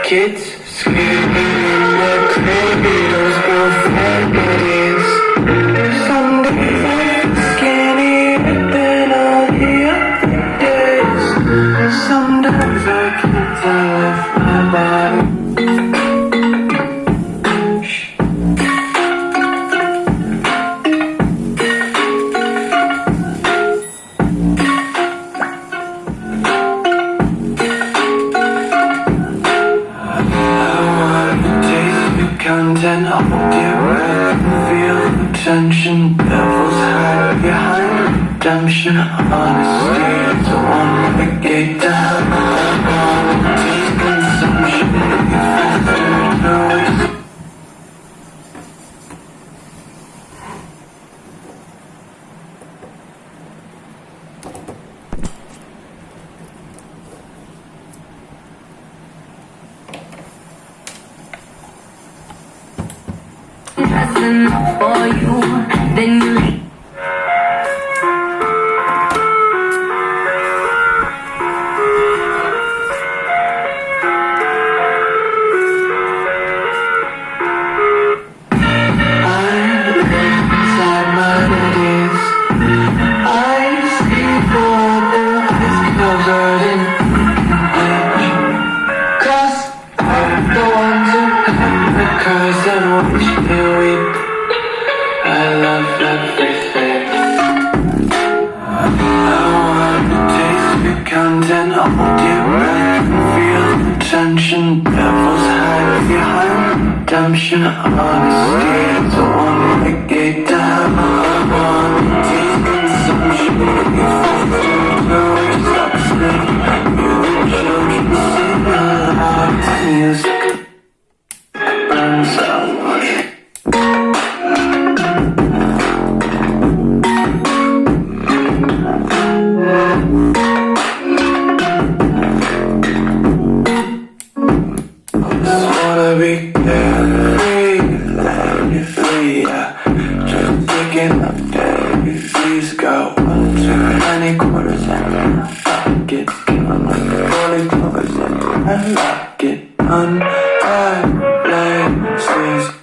Kids screaming in their cradles, profanities. Some days I feel skinnier than all the other days. Sometimes I can't tell if my body content of dear breath, feel the tension, devils hide behind redemption. Honesty is the one way gate to heaven. Taste consumption, faster noise. that's enough for you. Then you leave. Content, hold your breath, feel the tension. Devils hide behind redemption. Honesty is a one-way gate to hell. Quantity consumption. You stop sleeping. You're the children sing aloud. Music burns out. Be carefree, let me free, yeah. Just picking up daily fees. Got 1 too many quarters in my pocket. Fully covers in my lock it. Untitled Chapter.